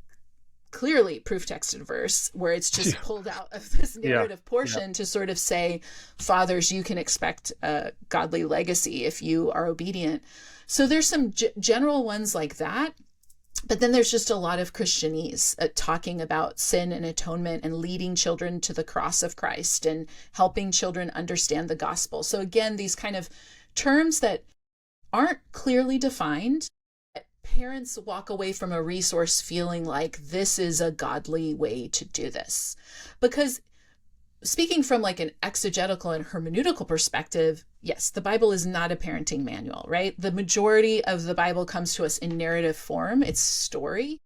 clearly proof texted verse where it's just pulled out of this narrative portion to sort of say, fathers, you can expect a godly legacy if you are obedient. So there's some general ones like that. But then there's just a lot of Christianese talking about sin and atonement and leading children to the cross of Christ and helping children understand the gospel. So again, these kind of terms that aren't clearly defined, parents walk away from a resource feeling like this is a godly way to do this. Because speaking from like an exegetical and hermeneutical perspective, yes, the Bible is not a parenting manual, right? The majority of the Bible comes to us in narrative form. It's story.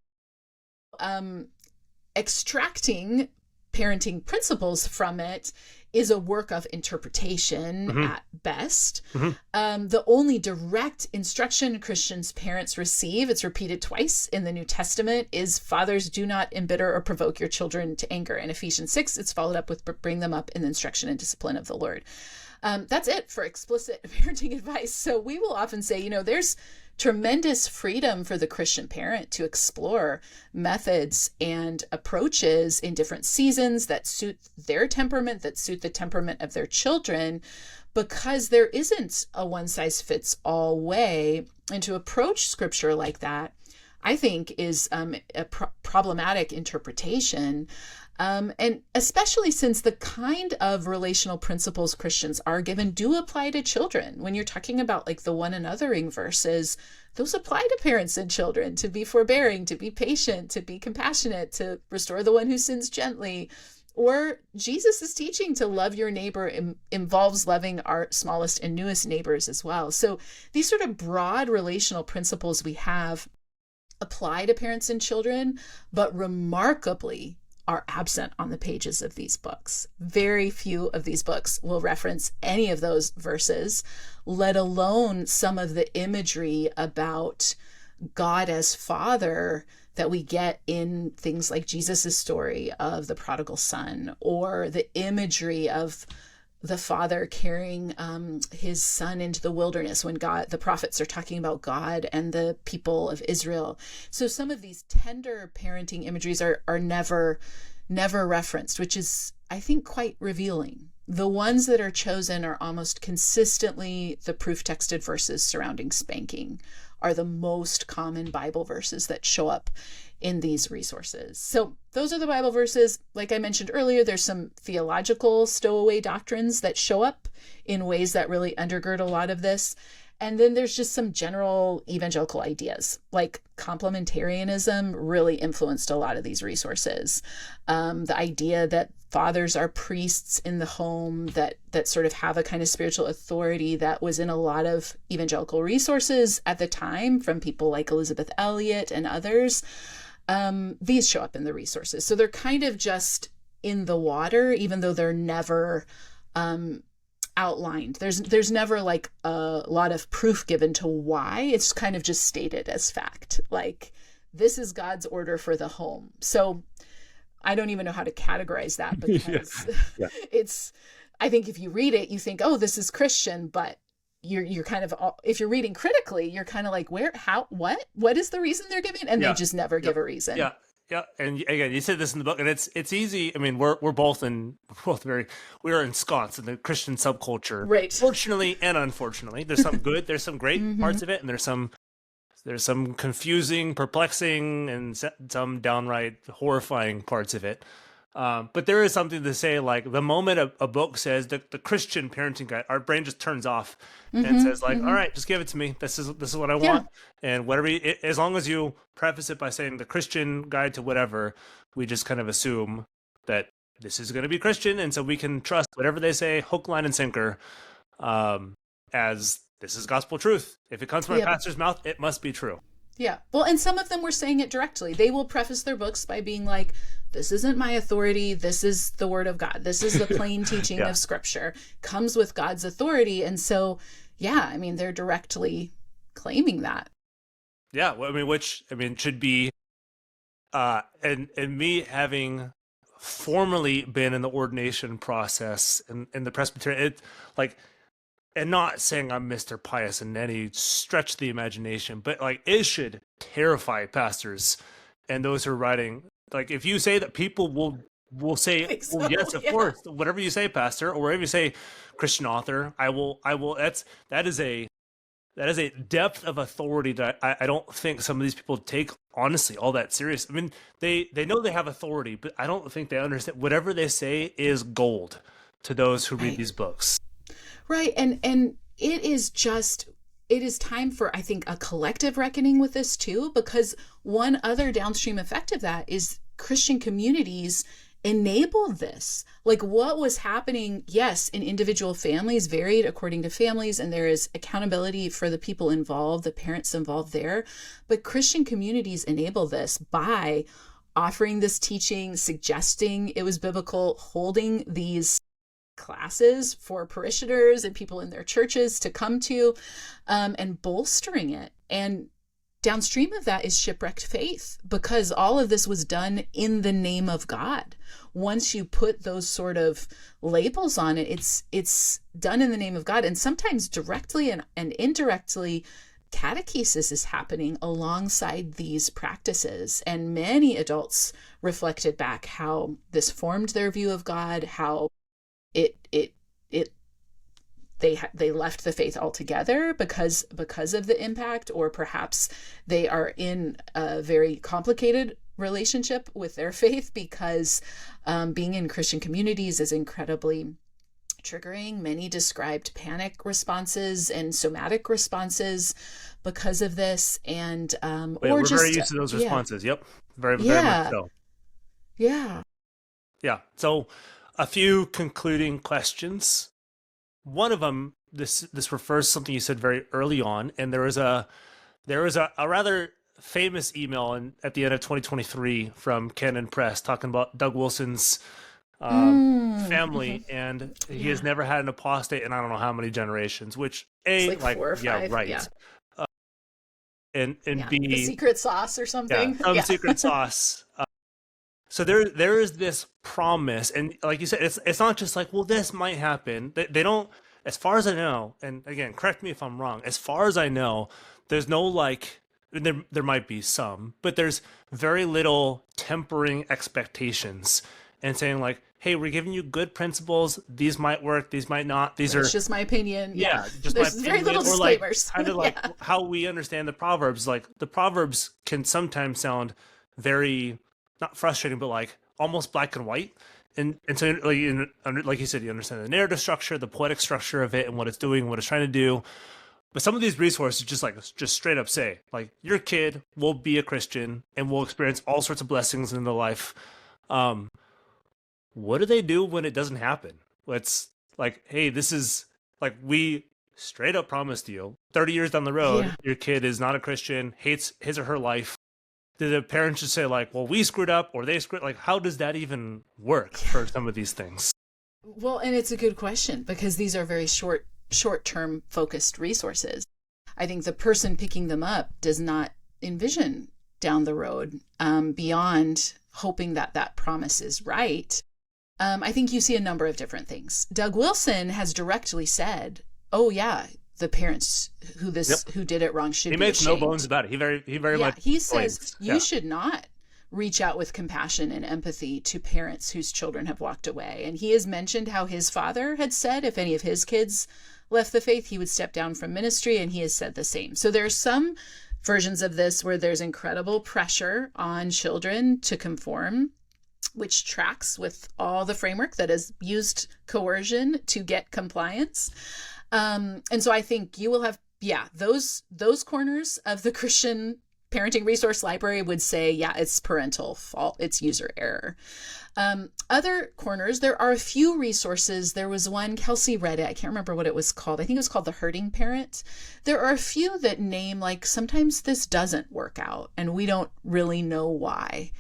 Extracting parenting principles from it is a work of interpretation at best. The only direct instruction Christians parents receive, it's repeated twice in the New Testament, is fathers, do not embitter or provoke your children to anger. In Ephesians 6, it's followed up with bring them up in the instruction and discipline of the Lord. That's it for explicit parenting advice. So we will often say, there's tremendous freedom for the Christian parent to explore methods and approaches in different seasons that suit their temperament, that suit the temperament of their children, because there isn't a one-size-fits-all way. And to approach scripture like that, I think, is a problematic interpretation. And especially since the kind of relational principles Christians are given do apply to children. When you're talking about like the one anothering verses, those apply to parents and children, to be forbearing, to be patient, to be compassionate, to restore the one who sins gently. Or Jesus' teaching to love your neighbor involves loving our smallest and newest neighbors as well. So these sort of broad relational principles we have apply to parents and children, but remarkably are absent on the pages of these books. Very few of these books will reference any of those verses, let alone some of the imagery about God as Father that we get in things like Jesus' story of the prodigal son, or the imagery of the father carrying his son into the wilderness when the prophets are talking about God and the people of Israel. So some of these tender parenting imageries are never referenced, which is, I think, quite revealing. The ones that are chosen are almost consistently the proof texted verses surrounding spanking, are the most common Bible verses that show up in these resources. So those are the Bible verses. Like I mentioned earlier, there's some theological stowaway doctrines that show up in ways that really undergird a lot of this. And then there's just some general evangelical ideas, like complementarianism really influenced a lot of these resources. The idea that fathers are priests in the home, that sort of have a kind of spiritual authority that was in a lot of evangelical resources at the time from people like Elizabeth Elliot and others. These show up in the resources. So they're kind of just in the water, even though they're never outlined. There's never like a lot of proof given to why. It's kind of just stated as fact. Like, this is God's order for the home. So I don't even know how to categorize that, because Yeah. it's, I think if you read it, you think, oh, this is Christian, but you're kind of, if you're reading critically, you're kind of like, where, how, what is the reason they're giving? And they just never give a reason. Yeah. Yeah. And again, you said this in the book, and it's easy. I mean, we are ensconced in the Christian subculture, right? Fortunately and unfortunately, there's some good, there's some great parts of it, and there's some confusing, perplexing, and some downright horrifying parts of it. But there is something to say, like, the moment a book says the Christian parenting guide, our brain just turns off and says, like, all right, just give it to me. This is what I want. And whatever, as long as you preface it by saying the Christian guide to whatever, we just kind of assume that this is going to be Christian. And so we can trust whatever they say, hook, line, and sinker, as this is gospel truth. If it comes from a pastor's mouth, it must be true. Yeah. Well, and some of them were saying it directly. They will preface their books by being like, this isn't my authority. This is the word of God. This is the plain teaching of Scripture. Comes with God's authority. And so, I mean, they're directly claiming that. Yeah. Well, which should be, and me having formerly been in the ordination process in the Presbyterian, and not saying I'm Mr. Pious in any stretch of the imagination, but like, it should terrify pastors and those who are writing. Like, if you say that, people will say, so, well, yes, of course, whatever you say, pastor, or whatever you say, Christian author, I will. That is a depth of authority that I don't think some of these people take honestly all that serious. I mean, they know they have authority, but I don't think they understand whatever they say is gold to those who read these books. Right. And it is time for, I think, a collective reckoning with this too, because one other downstream effect of that is Christian communities enabled this. Like, what was happening, yes, in individual families varied according to families, and there is accountability for the people involved, the parents involved there. But Christian communities enable this by offering this teaching, suggesting it was biblical, holding these classes for parishioners and people in their churches to come to, and bolstering it. And downstream of that is shipwrecked faith, because all of this was done in the name of God. Once you put those sort of labels on it, it's done in the name of God. And sometimes directly and indirectly, catechesis is happening alongside these practices. And many adults reflected back how this formed their view of God, how they left the faith altogether because of the impact, or perhaps they are in a very complicated relationship with their faith, because being in Christian communities is incredibly triggering. Many described panic responses and somatic responses because of this. And we're very used to those responses. Yep. Very much so. Yeah. Yeah. So a few concluding questions. One of them, this refers to something you said very early on, and there was a rather famous email at the end of 2023 from Ken and Press talking about Doug Wilson's family, and he has never had an apostate in I don't know how many generations, which like 4 or 5, right. Yeah. And B, the secret sauce or something. Secret sauce. So there is this promise, and like you said, it's not just like, well, this might happen. They don't, as far as I know, and again, correct me if I'm wrong. As far as I know, there's no like, there might be some, but there's very little tempering expectations and saying like, hey, we're giving you good principles. These might work. These might not. It's just my opinion. Yeah, just there's my very opinion. little disclaimers. Kind of like how we understand the Proverbs. Like the Proverbs can sometimes sound very, not frustrating, but like almost black and white. And so like you said, you understand the narrative structure, the poetic structure of it, and what it's doing, what it's trying to do. But some of these resources just straight up say, like, your kid will be a Christian and will experience all sorts of blessings in their life. What do they do when it doesn't happen? It's like, hey, this is like, we straight up promised you 30 years down the road, your kid is not a Christian, hates his or her life. Do the parents just say like, well, we screwed up, or they screwed? Like, how does that even work for some of these things? Well, and it's a good question, because these are very short-term focused resources. I think the person picking them up does not envision down the road beyond hoping that promise is right. I think you see a number of different things. Doug Wilson has directly said, oh yeah, the parents who did it wrong should be ashamed. He makes no bones about it. He very much he says you should not reach out with compassion and empathy to parents whose children have walked away. And he has mentioned how his father had said if any of his kids left the faith, he would step down from ministry, and he has said the same. So there's some versions of this where there's incredible pressure on children to conform, which tracks with all the framework that has used coercion to get compliance. And so I think you will have, those corners of the Christian parenting resource library would say, it's parental fault, it's user error. Other corners, there are a few resources. There was one, Kelsey read it, I can't remember what it was called. I think it was called The Hurting Parent. There are a few that name, like, sometimes this doesn't work out and we don't really know why.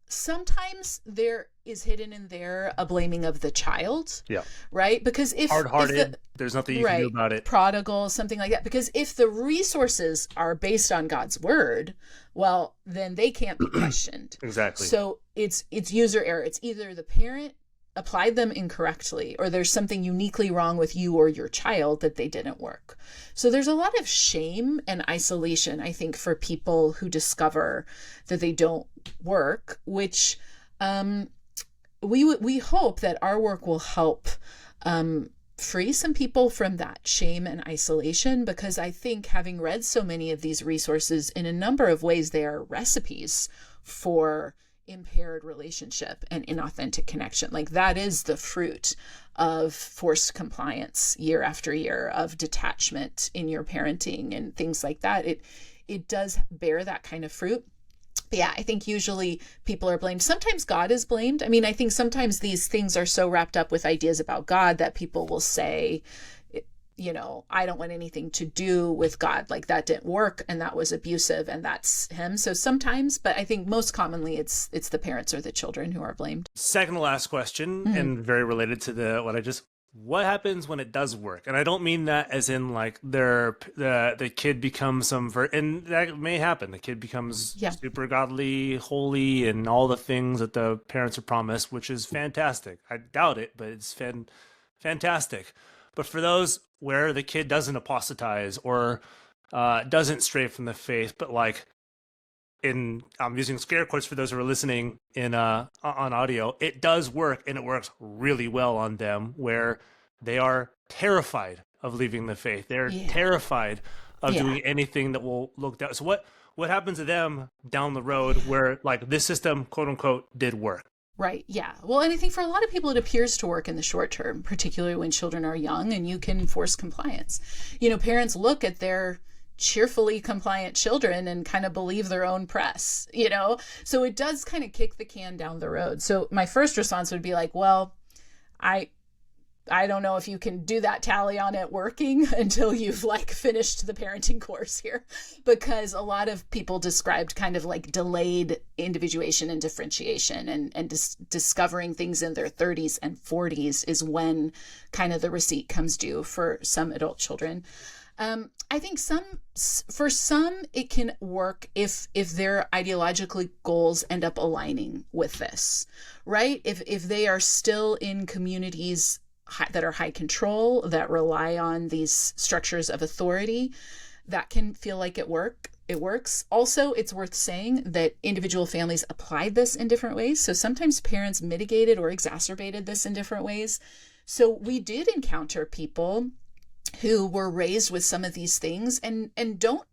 Sometimes there is hidden in there a blaming of the child, right? Because if hard-hearted, there's nothing you can do about it. Prodigal, something like that. Because if the resources are based on God's word, well, then they can't be questioned. Exactly. So it's user error. It's either the parent applied them incorrectly, or there's something uniquely wrong with you or your child that they didn't work. So there's a lot of shame and isolation, I think, for people who discover that they don't work, which we hope that our work will help free some people from that shame and isolation, because I think, having read so many of these resources, in a number of ways they are recipes for impaired relationship and inauthentic connection. Like, that is the fruit of forced compliance year after year, of detachment in your parenting and things like that. It does bear that kind of fruit. But yeah, I think usually people are blamed. Sometimes God is blamed. I mean, I think sometimes these things are so wrapped up with ideas about God that people will say, I don't want anything to do with God. Like, that didn't work and that was abusive and that's him. So sometimes, but I think most commonly it's the parents or the children who are blamed. Second to last question, and very related to what happens when it does work? And I don't mean that as in like the kid becomes and that may happen. The kid becomes super godly, holy, and all the things that the parents are promised, which is fantastic. I doubt it, but it's fantastic. But for those where the kid doesn't apostatize or doesn't stray from the faith, but like, I'm using scare quotes for those who are listening on audio, it does work, and it works really well on them, where they are terrified of leaving the faith. They're terrified of doing anything that will look down. So what happens to them down the road where like this system, quote unquote, did work? Right. Yeah. Well, and I think for a lot of people, it appears to work in the short term, particularly when children are young and you can force compliance. Parents look at their cheerfully compliant children and kind of believe their own press, so it does kind of kick the can down the road. So my first response would be like, well, I don't know if you can do that tally on it working until you've like finished the parenting course here, because a lot of people described kind of like delayed individuation and differentiation, and discovering things in their 30s and 40s is when kind of the receipt comes due for some adult children. I think for some it can work if their ideological goals end up aligning with this, right? If they are still in communities that are high control, that rely on these structures of authority, that can feel like it works. Also, it's worth saying that individual families applied this in different ways. So sometimes parents mitigated or exacerbated this in different ways. So we did encounter people who were raised with some of these things and don't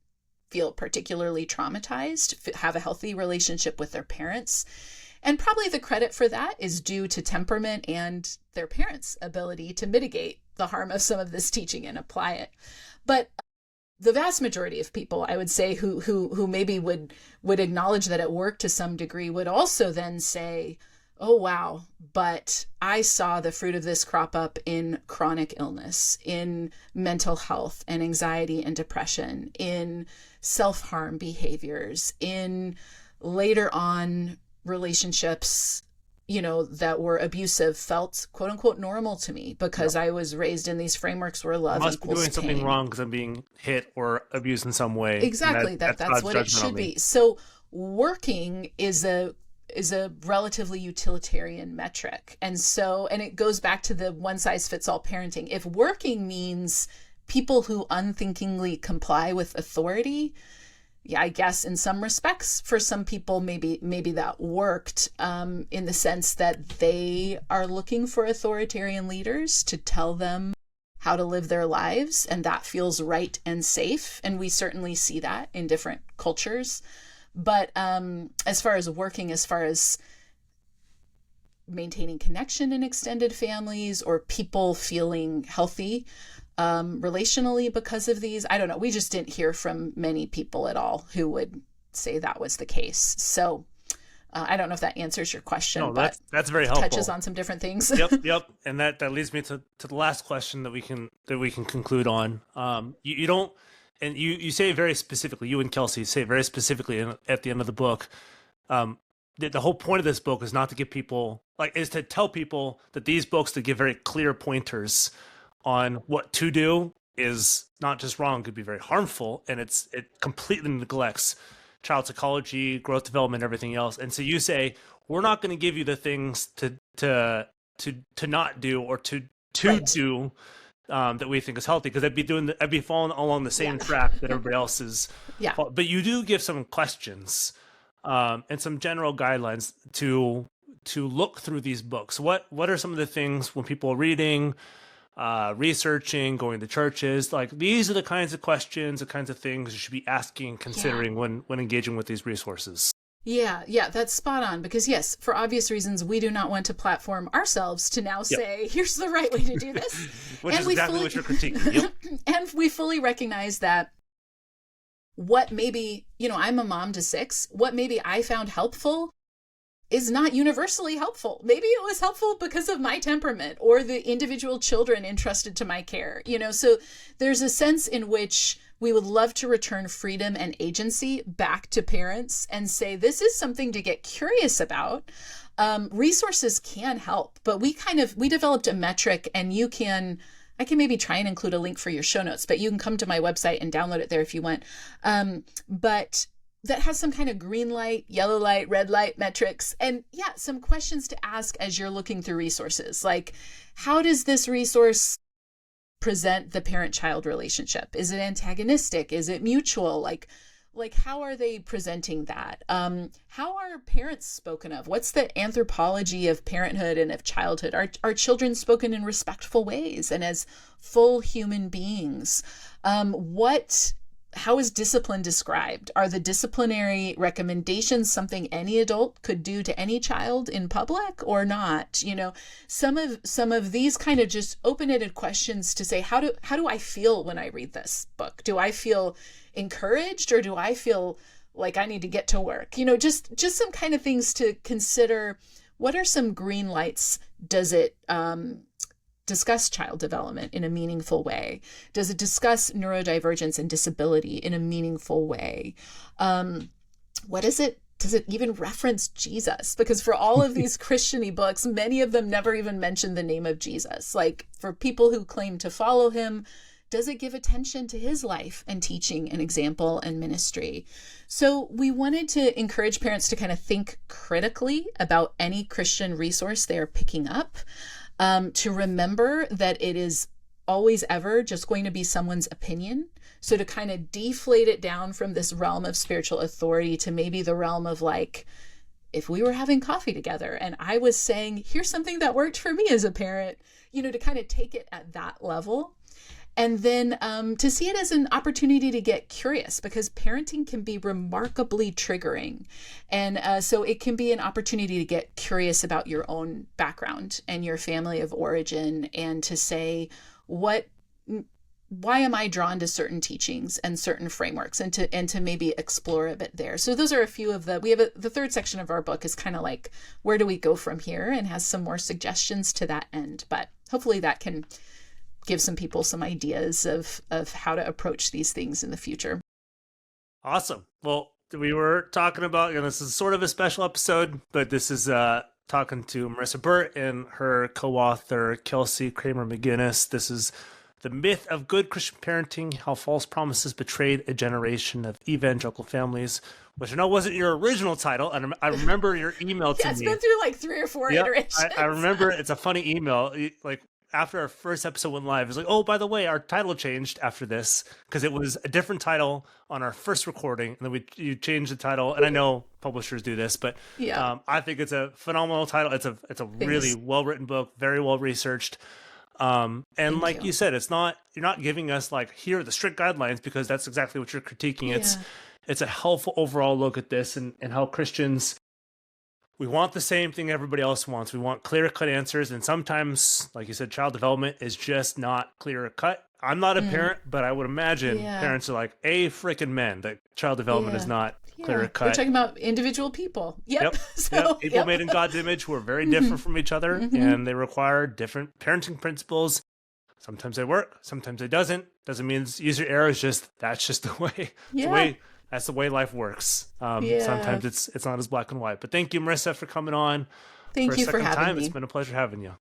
feel particularly traumatized, have a healthy relationship with their parents. And probably the credit for that is due to temperament and their parents' ability to mitigate the harm of some of this teaching and apply it. But the vast majority of people, I would say, who maybe would acknowledge that it worked to some degree, would also then say, oh, wow, but I saw the fruit of this crop up in chronic illness, in mental health and anxiety and depression, in self-harm behaviors, in later on relationships, that were abusive felt quote unquote normal to me because I was raised in these frameworks where love equals pain. I must be doing something wrong because I'm being hit or abused in some way. Exactly. That's what it should be. So working is a relatively utilitarian metric. And it goes back to the one size fits all parenting. If working means people who unthinkingly comply with authority, yeah, I guess in some respects, for some people, maybe that worked in the sense that they are looking for authoritarian leaders to tell them how to live their lives, and that feels right and safe. And we certainly see that in different cultures. But as far as maintaining connection in extended families or people feeling healthy relationally because of these, I don't know. We just didn't hear from many people at all who would say that was the case. So I don't know if that answers your question. No, that's very helpful. Touches on some different things. Yep. And that leads me to the last question that we can conclude on. You don't. And you say very specifically, you and Kelsey say very specifically at the end of the book, the whole point of this book is not to give people, is to tell people that these books to give very clear pointers on what to do is not just wrong, could be very harmful, and it completely neglects child psychology, growth development, everything else. And so you say, we're not going to give you the things to not do or to right. do that we think is healthy, because I'd be following along the same track that everybody else is. Yeah. But you do give some questions and some general guidelines to look through these books. What are some of the things when people are reading, researching, going to churches, these are the kinds of questions, the kinds of things you should be asking and considering when engaging with these resources? Yeah, that's spot on. Because yes, for obvious reasons, we do not want to platform ourselves to now say, here's the right way to do this. Which is exactly what you're critiquing. Yep. And we fully recognize that what maybe, I'm a mom to 6, what maybe I found helpful is not universally helpful. Maybe it was helpful because of my temperament or the individual children entrusted to my care. So there's a sense in which we would love to return freedom and agency back to parents and say, this is something to get curious about. Resources can help, but we developed a metric, and I can maybe try and include a link for your show notes, but you can come to my website and download it there if you want. But that has some kind of green light, yellow light, red light metrics, and some questions to ask as you're looking through resources. Like, how does this resource present the parent-child relationship? Is it antagonistic? Is it mutual? Like how are they presenting that? How are parents spoken of? What's the anthropology of parenthood and of childhood? Are children spoken in respectful ways and as full human beings? What how is discipline described? Are the disciplinary recommendations something any adult could do to any child in public or not? You know, some of these kind of just open-ended questions to say, how do I feel when I read this book? Do I feel encouraged, or do I feel like I need to get to work? You know, just some kind of things to consider. What are some green lights? Does it discuss child development in a meaningful way? Does it discuss neurodivergence and disability in a meaningful way? What is it? Does it even reference Jesus? Because for all of these Christian-y books, many of them never even mention the name of Jesus. Like, for people who claim to follow him, does it give attention to his life and teaching and example and ministry? So we wanted to encourage parents to kind of think critically about any Christian resource they're picking up, to remember that it is always ever just going to be someone's opinion. So to kind of deflate it down from this realm of spiritual authority to maybe the realm of, like, if we were having coffee together and I was saying, here's something that worked for me as a parent, you know, to kind of take it at that level. And then to see it as an opportunity to get curious, because parenting can be remarkably triggering. And so it can be an opportunity to get curious about your own background and your family of origin, and to say, why am I drawn to certain teachings and certain frameworks, and to maybe explore a bit there. So those are a few of the third section of our book is kind of like, where do we go from here, and has some more suggestions to that end. But hopefully that can give some people some ideas of how to approach these things in the future. Awesome. Well, we were talking about, this is sort of a special episode, but this is talking to Marissa Burt and her co-author, Kelsey Kramer McGinnis. This is The Myth of Good Christian Parenting, How False Promises Betrayed a Generation of Evangelical Families, which I know wasn't your original title. And I remember your email to me. It's been through like 3 or 4 iterations. I remember. It's a funny email. Like, after our first episode went live, it was like, oh, by the way, our title changed after this, because it was a different title on our first recording, and then you changed the title. And I know publishers do this, but I think it's a phenomenal title. It's a really well written book, very well researched. And Thank you said, you're not giving us like, here are the strict guidelines, because that's exactly what you're critiquing. It's a helpful overall look at this and how Christians, we want the same thing everybody else wants. We want clear-cut answers. And sometimes, like you said, child development is just not clear-cut. I'm not a parent, but I would imagine parents are like, frickin' men, that child development is not clear-cut. We're talking about individual people. Yep. People made in God's image who are very different from each other, and they require different parenting principles. Sometimes they work, sometimes it doesn't. Doesn't mean it's easy or error. It's just, that's just the way. That's the way life works. Sometimes it's not as black and white. But thank you, Marissa, for coming on. Thank you for having me. It's been a pleasure having you.